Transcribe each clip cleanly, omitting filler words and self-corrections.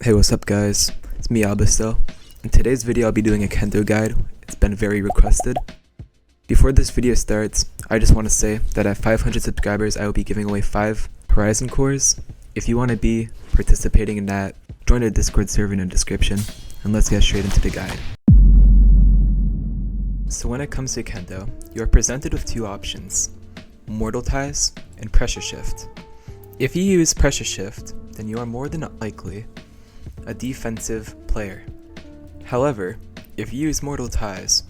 Hey, what's up guys? It's me, Abisto. In today's video I'll be doing a Kendo guide. It's been very requested. Before this video starts, I just want to say that at 500 subscribers I will be giving away 5 Horizon cores. If you want to be participating in that, join the Discord server in the description, and let's get straight into the guide. So when it comes to Kendo, you are presented with 2 options: Mortal Ties and Pressure Shift. If you use Pressure Shift, then you are more than likely a defensive player. However, if you use Mortal Ties,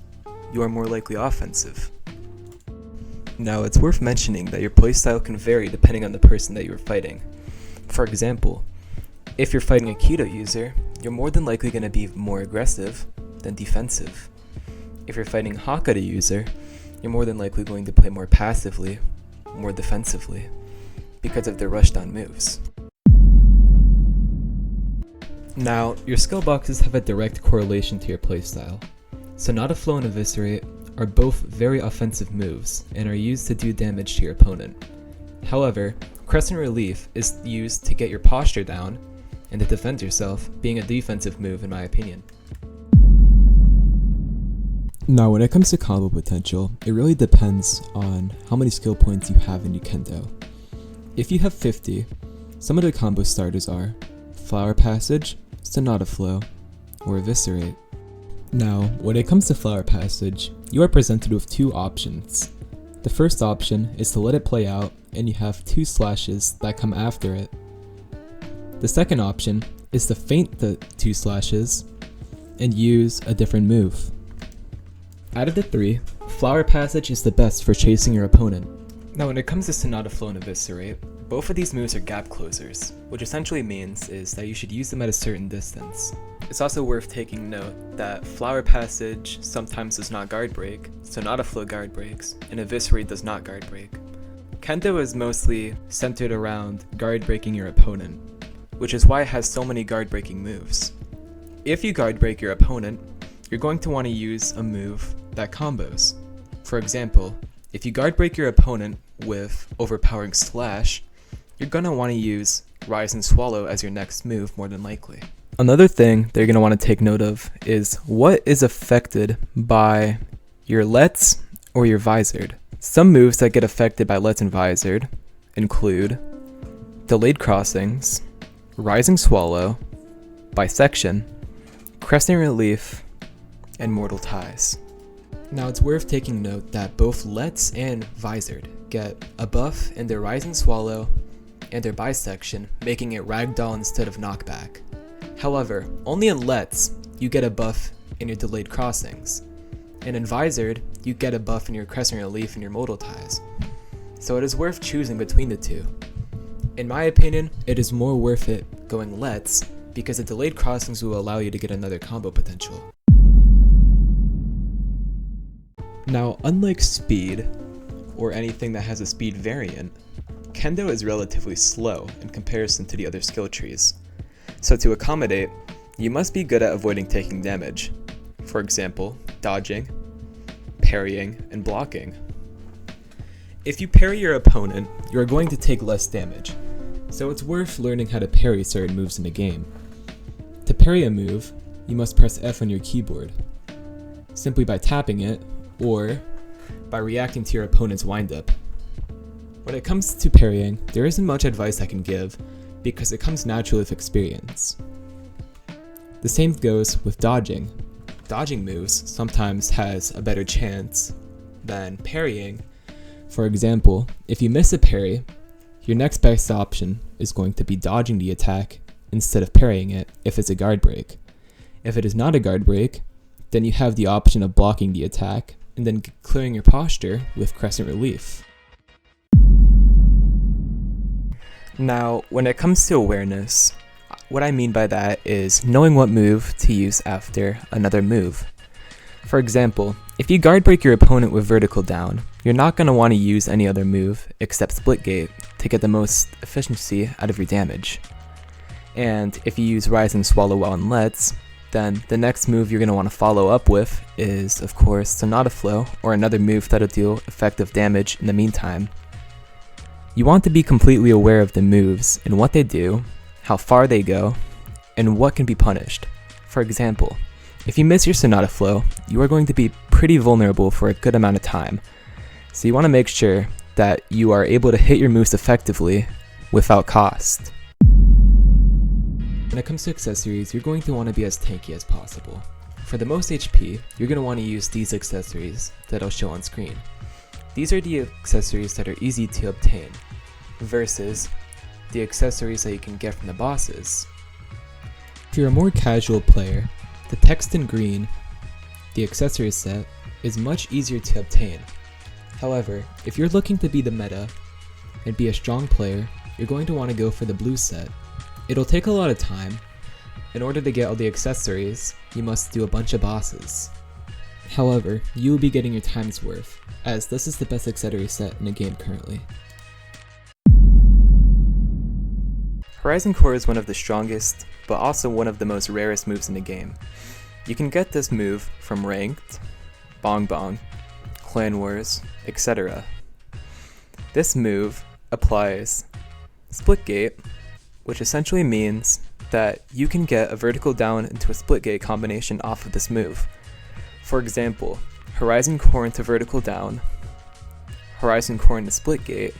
you are more likely offensive. Now, it's worth mentioning that your playstyle can vary depending on the person that you are fighting. For example, if you're fighting a Kendo user, you're more than likely going to be more aggressive than defensive. If you're fighting a Hakata user, you're more than likely going to play more passively, more defensively, because of their rushdown moves. Now, your skill boxes have a direct correlation to your playstyle. Sonata Flow and Eviscerate are both very offensive moves and are used to do damage to your opponent. However, Crescent Relief is used to get your posture down and to defend yourself, being a defensive move in my opinion. Now, when it comes to combo potential, it really depends on how many skill points you have in your Kendo. If you have 50, some of the combo starters are Flower Passage, Sonata Flow, or Eviscerate. Now, when it comes to Flower Passage, you are presented with 2 options. The first option is to let it play out and you have 2 slashes that come after it. The second option is to feint the 2 slashes and use a different move. Out of the 3, Flower Passage is the best for chasing your opponent. Now, when it comes to Sonata Flow and Eviscerate, both of these moves are gap closers, which essentially means is that you should use them at a certain distance. It's also worth taking note that Flower Passage sometimes does not guard break, Sonata Flow guard breaks, and Eviscerate does not guard break. Kendo is mostly centered around guard breaking your opponent, which is why it has so many guard breaking moves. If you guard break your opponent, you're going to want to use a move that combos. For example, if you guard break your opponent with Overpowering Slash, you're going to want to use Rise and Swallow as your next move more than likely. Another thing that you're going to want to take note of is what is affected by your lets or your visored. Some moves that get affected by lets and visored include Delayed Crossings, Rising Swallow, Bisection, Crescent Relief, and Mortal Ties. Now, it's worth taking note that both lets and visored get a buff in their Rising Swallow and their Bisection, making it ragdoll instead of knockback. However, only in lets you get a buff in your Delayed Crossings, and in visored you get a buff in your Crescent Relief and your Mortal Ties. So it is worth choosing between the 2. In my opinion, it is more worth it going lets because the Delayed Crossings will allow you to get another combo potential. Now, unlike speed, or anything that has a speed variant, Kendo is relatively slow in comparison to the other skill trees. So to accommodate, you must be good at avoiding taking damage. For example, dodging, parrying, and blocking. If you parry your opponent, you are going to take less damage, so it's worth learning how to parry certain moves in the game. To parry a move, you must press F on your keyboard, simply by tapping it, or by reacting to your opponent's windup. When it comes to parrying, there isn't much advice I can give because it comes naturally with experience. The same goes with dodging. Dodging moves sometimes has a better chance than parrying. For example, if you miss a parry, your next best option is going to be dodging the attack instead of parrying it if it's a guard break. If it is not a guard break, then you have the option of blocking the attack and then clearing your posture with Crescent Relief. Now, when it comes to awareness, what I mean by that is knowing what move to use after another move. For example, if you guard break your opponent with vertical down, you're not going to want to use any other move except Split Gate to get the most efficiency out of your damage. And if you use Rise and Swallow while in lets, then the next move you're going to want to follow up with is, of course, Sonata Flow, or another move that'll deal effective damage in the meantime. You want to be completely aware of the moves and what they do, how far they go, and what can be punished. For example, if you miss your Sonata flow, you are going to be pretty vulnerable for a good amount of time. So you want to make sure that you are able to hit your moves effectively without cost. When it comes to accessories, you're going to want to be as tanky as possible. For the most HP, you're going to want to use these accessories that I'll show on screen. These are the accessories that are easy to obtain, versus the accessories that you can get from the bosses. If you're a more casual player, the text in green, the accessory set, is much easier to obtain. However, if you're looking to be the meta and be a strong player, you're going to want to go for the blue set. It'll take a lot of time. In order to get all the accessories, you must do a bunch of bosses. However, you will be getting your time's worth, as this is the best accessory set in the game currently. Horizon Core is one of the strongest, but also one of the most rarest moves in the game. You can get this move from Ranked, Bong Bong, Clan Wars, etc. This move applies Split Gate, which essentially means that you can get a vertical down into a split gate combination off of this move. For example, Horizon Core into vertical down, Horizon Core into split gate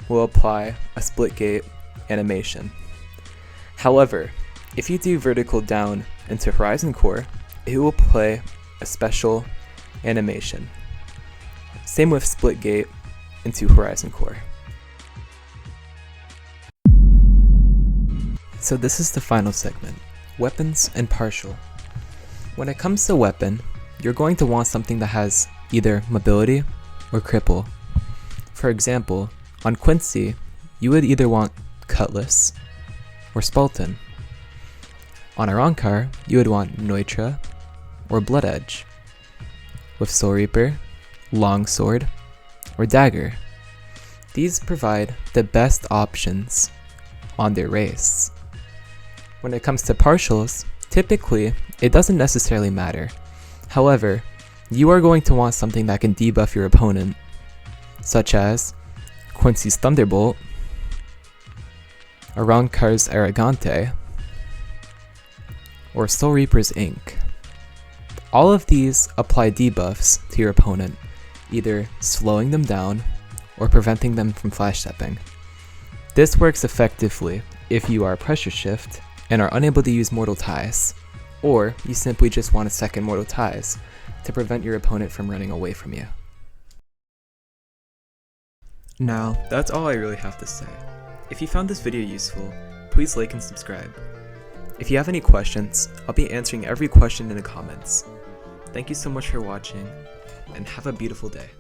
will apply a split gate animation. However, if you do vertical down into Horizon Core, it will play a special animation. Same with split gate into Horizon Core. So this is the final segment, weapons and partial. When it comes to weapon, you're going to want something that has either mobility or cripple. For example, on Quincy, you would either want Cutlass or Spalton. On Arankar, you would want Neutra or Blood Edge. With Soul Reaper, Longsword, or Dagger. These provide the best options on their race. When it comes to partials, typically, it doesn't necessarily matter. However, you are going to want something that can debuff your opponent, such as Quincy's Thunderbolt, Arankar's Arrogante, or Soul Reaper's Ink. All of these apply debuffs to your opponent, either slowing them down or preventing them from flash stepping. This works effectively if you are Pressure Shift and are unable to use Mortal Ties, or you simply just want a second Mortal Ties to prevent your opponent from running away from you. Now, that's all I really have to say. If you found this video useful, please like and subscribe. If you have any questions, I'll be answering every question in the comments. Thank you so much for watching, and have a beautiful day.